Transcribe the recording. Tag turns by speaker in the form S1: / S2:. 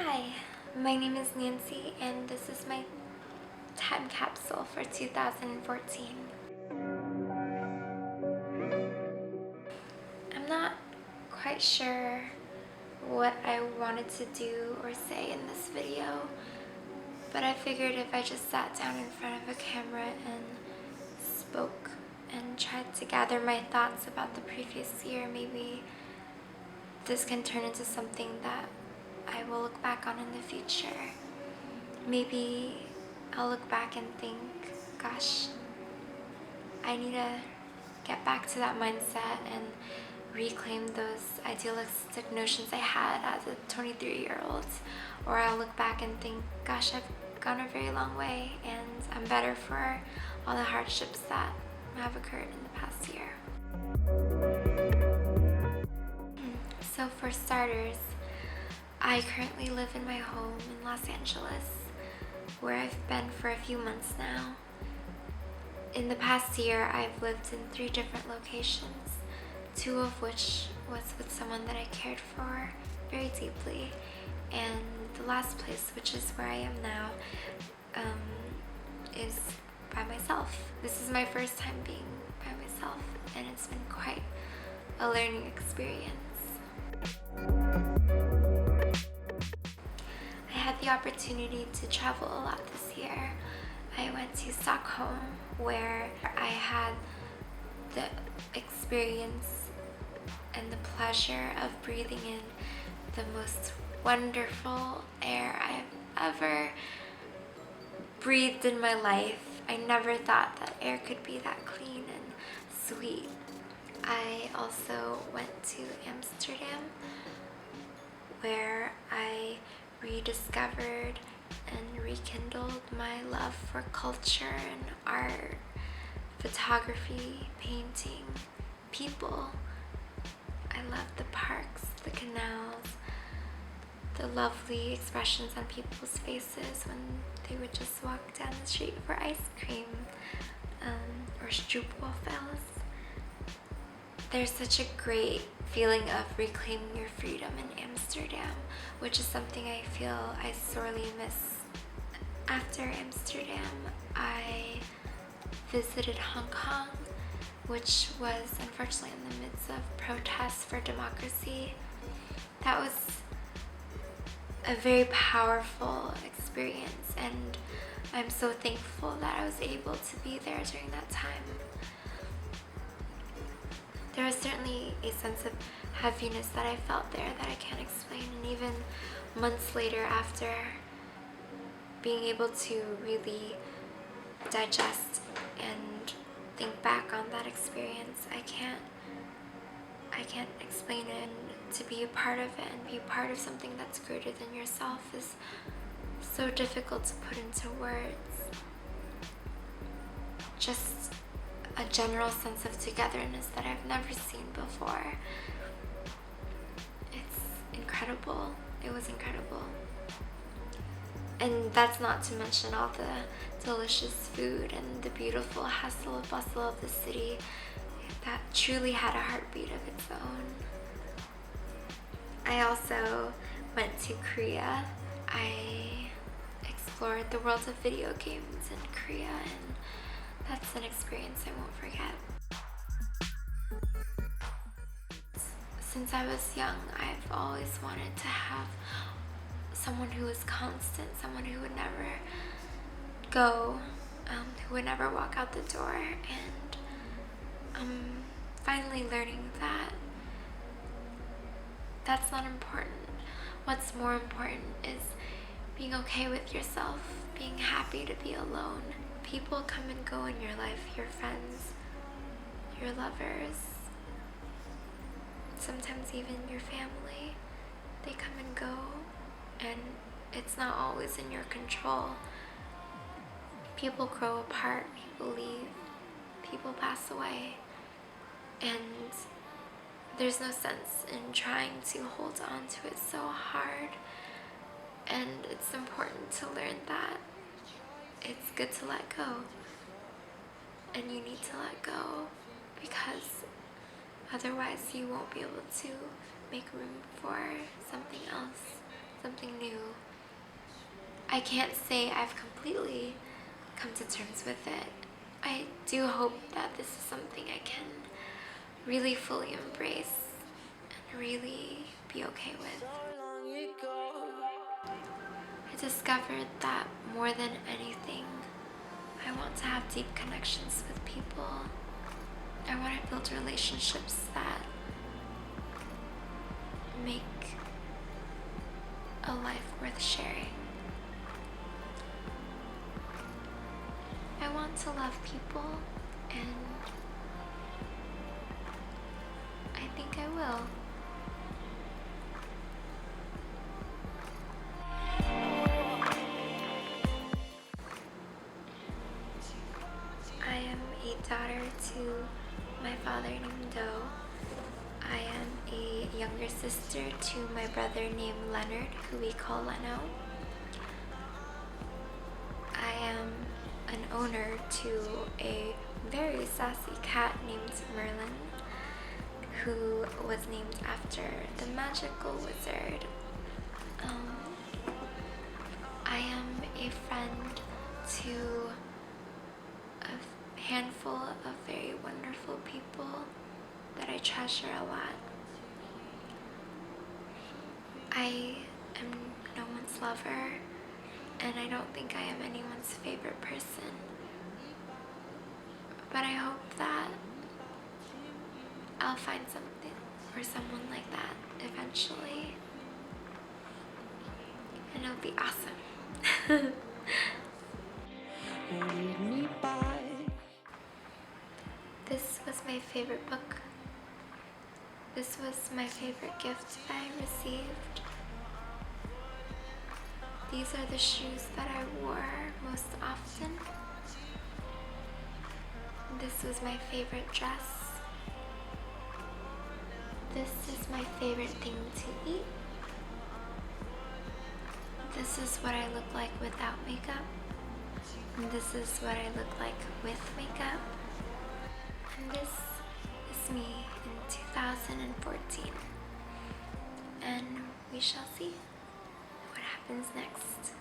S1: Hi, my name is Nancy and this is my time capsule for 2014. I'm not quite sure what I wanted to do or say in this video, but I figured if I just sat down in front of a camera and spoke and tried to gather my thoughts about the previous year, maybe this can turn into something that I will look back on in the future. Maybe I'll look back and think, gosh, I need to get back to that mindset and reclaim those idealistic notions I had as a 23-year-old. Or I'll look back and think, gosh, I've gone a very long way and I'm better for all the hardships that have occurred in the past year. So for starters, I currently live in my home in Los Angeles, where I've been for a few months now. In the past year, I've lived in 3 different locations, 2 of which was with someone that I cared for very deeply, and the last place, which is where I am now, is by myself. This is my first time being by myself, and it's been quite a learning experience. I had the opportunity to travel a lot this year. I went to Stockholm, where I had the experience and the pleasure of breathing in the most wonderful air I've ever breathed in my life. I never thought that air could be that clean and sweet. I also went to Amsterdam, where I rediscovered and rekindled my love for culture and art, photography, painting, people. I loved the parks, the canals, the lovely expressions on people's faces when they would just walk down the street for ice cream or stroopwafels. There's such a great feeling of reclaiming your freedom in Amsterdam, which is something I feel I sorely miss. After Amsterdam, I visited Hong Kong, which was unfortunately in the midst of protests for democracy. That was a very powerful experience, and I'm so thankful that I was able to be there during that time. There was certainly a sense of heaviness that I felt there that I can't explain, and even months later, after being able to really digest and think back on that experience, I can't explain it. And to be a part of it and be a part of something that's greater than yourself is so difficult to put into words. Just a general sense of togetherness that I've never seen before. It's incredible. It was incredible. And that's not to mention all the delicious food and the beautiful hustle and bustle of the city that truly had a heartbeat of its own. I also went to Korea. I explored the world of video games in Korea, and that's an experience I won't forget. Since I was young, I've always wanted to have someone who was constant, someone who would never go, who would never walk out the door, and I'm finally learning that that's not important. What's more important is being okay with yourself, being happy to be alone. People come and go in your life, your friends, your lovers, sometimes even your family. They come and go, and it's not always in your control. People grow apart, people leave, people pass away, and there's no sense in trying to hold on to it so hard. And it's important to learn that it's good to let go, and you need to let go, because otherwise you won't be able to make room for something else, something new. I can't say I've completely come to terms with it. I do hope that this is something I can really fully embrace and really be okay with. I discovered that more than anything, I want to have deep connections with people. I want to build relationships that make a life worth sharing. I want to love people, and I think I will. I am a daughter to my father named Doe. I am a younger sister to my brother named Leonard, who we call Leno. I am an owner to a very sassy cat named Merlin, who was named after the magical wizard. I am a friend to a handful of very wonderful people that I treasure a lot. I am no one's lover, and I don't think I am anyone's favorite person. But I hope that I'll find something or someone like that eventually, and it'll be awesome. This was my favorite book. This was my favorite gift I received. These are the shoes that I wore most often. This was my favorite dress. This is my favorite thing to eat. This is what I look like without makeup. And this is what I look like with makeup. And this is me in 2014. And we shall see what happens next.